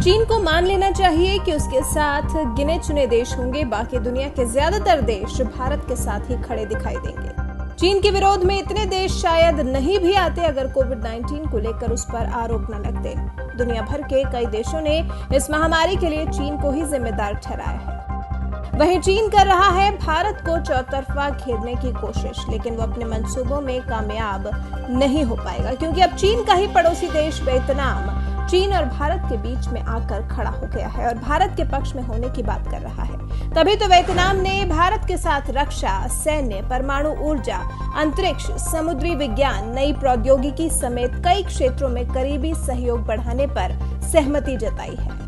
चीन को मान लेना चाहिए कि उसके साथ गिने चुने देश होंगे, बाकी दुनिया के ज्यादातर देश भारत के साथ ही खड़े दिखाई देंगे। चीन के विरोध में इतने देश शायद नहीं भी आते अगर कोविड-19 को लेकर उस पर आरोप न लगते। दुनिया भर के कई देशों ने इस महामारी के लिए चीन को ही जिम्मेदार ठहराया है। वहीं चीन कर रहा है भारत को चौतरफा घेरने की कोशिश, लेकिन वो अपने मंसूबों में कामयाब नहीं हो पाएगा, क्योंकि अब चीन का ही पड़ोसी देश वियतनाम चीन और भारत के बीच में आकर खड़ा हो गया है और भारत के पक्ष में होने की बात कर रहा है। तभी तो वियतनाम ने भारत के साथ रक्षा, सैन्य, परमाणु ऊर्जा, अंतरिक्ष, समुद्री विज्ञान, नई प्रौद्योगिकी समेत कई क्षेत्रों में करीबी सहयोग बढ़ाने पर सहमति जताई है।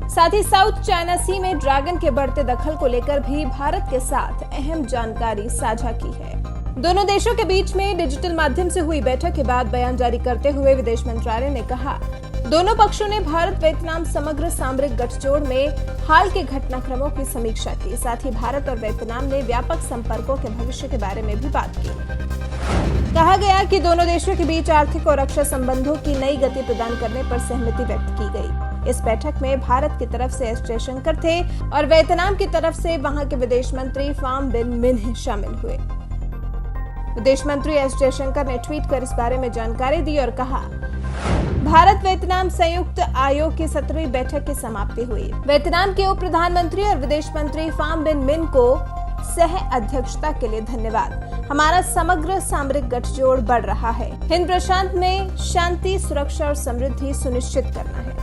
साथ ही साउथ चाइना सी में ड्रैगन के बढ़ते दखल को लेकर भी भारत के साथ अहम जानकारी साझा की है। दोनों देशों के बीच में डिजिटल माध्यम से हुई बैठक के बाद बयान जारी करते हुए विदेश मंत्रालय ने कहा, दोनों पक्षों ने भारत वियतनाम समग्र सामरिक गठजोड़ में हाल के घटनाक्रमों की समीक्षा की। साथ ही भारत और वियतनाम ने व्यापक संपर्कों के भविष्य के बारे में भी बात की। कहा गया कि दोनों देशों के बीच आर्थिक और रक्षा संबंधों की नई गति प्रदान करने पर सहमति व्यक्त की गई। इस बैठक में भारत की तरफ से एस जयशंकर थे और वियतनाम की तरफ से वहां के विदेश मंत्री फाम बिन मिन्ह शामिल हुए। विदेश मंत्री एस जयशंकर ने ट्वीट कर इस बारे में जानकारी दी और कहा, भारत वियतनाम संयुक्त आयोग की 17वीं बैठक की समाप्ति हुई। वियतनाम के उप प्रधानमंत्री और विदेश मंत्री फाम बिन मिन को सह अध्यक्षता के लिए धन्यवाद। हमारा समग्र सामरिक गठजोड़ बढ़ रहा है। हिंद प्रशांत में शांति, सुरक्षा और समृद्धि सुनिश्चित करना है।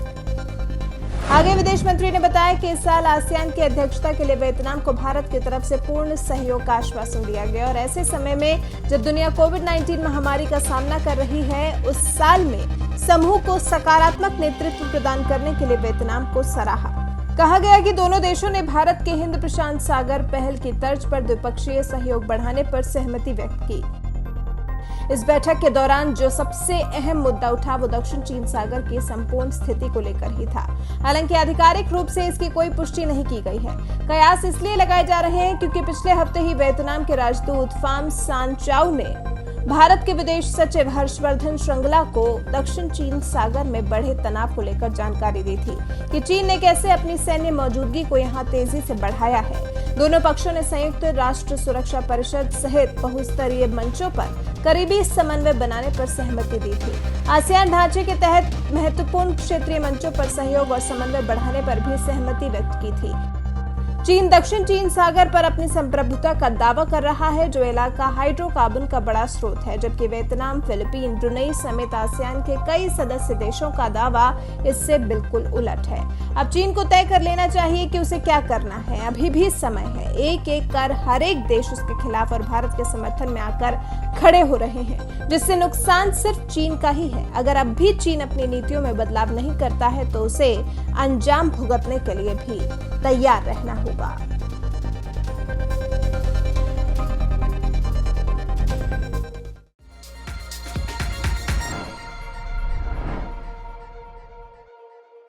आगे विदेश मंत्री ने बताया कि इस साल आसियान की अध्यक्षता के लिए वियतनाम को भारत की तरफ से पूर्ण सहयोग का आश्वासन दिया गया और ऐसे समय में जब दुनिया कोविड-19 महामारी का सामना कर रही है, उस साल में समूह को सकारात्मक नेतृत्व प्रदान करने के लिए वियतनाम को सराहा। कहा गया कि दोनों देशों ने भारत के हिंद प्रशांत सागर पहल की तर्ज पर द्विपक्षीय सहयोग बढ़ाने पर सहमति व्यक्त की। इस बैठक के दौरान जो सबसे अहम मुद्दा उठा वो दक्षिण चीन सागर की संपूर्ण स्थिति को लेकर ही था। हालांकि आधिकारिक रूप से इसकी कोई पुष्टि नहीं की गई है। कयास इसलिए लगाए जा रहे हैं क्योंकि पिछले हफ्ते ही वियतनाम के राजदूत फाम सान चाउ ने भारत के विदेश सचिव हर्षवर्धन श्रृंगला को दक्षिण चीन सागर में बढ़े तनाव को लेकर जानकारी दी थी कि चीन ने कैसे अपनी सैन्य मौजूदगी को यहां तेजी से बढ़ाया है। दोनों पक्षों ने संयुक्त राष्ट्र सुरक्षा परिषद सहित बहुस्तरीय मंचों पर करीबी समन्वय बनाने पर सहमति दी थी। आसियान ढांचे के तहत महत्वपूर्ण क्षेत्रीय मंचों पर सहयोग और समन्वय बढ़ाने पर भी सहमति व्यक्त की थी। चीन दक्षिण चीन सागर पर अपनी संप्रभुता का दावा कर रहा है, जो इलाका हाइड्रोकार्बन का बड़ा स्रोत है, जबकि वियतनाम, फिलीपीन, ब्रुनेई समेत आसियान के कई सदस्य देशों का दावा इससे बिल्कुल उलट है। अब चीन को तय कर लेना चाहिए कि उसे क्या करना है। अभी भी समय है। एक एक कर हर एक देश उसके खिलाफ और भारत के समर्थन में आकर खड़े हो रहे हैं, जिससे नुकसान सिर्फ चीन का ही है। अगर अब भी चीन अपनी नीतियों में बदलाव नहीं करता है तो उसे अंजाम भुगतने के लिए भी तैयार रहना होगा।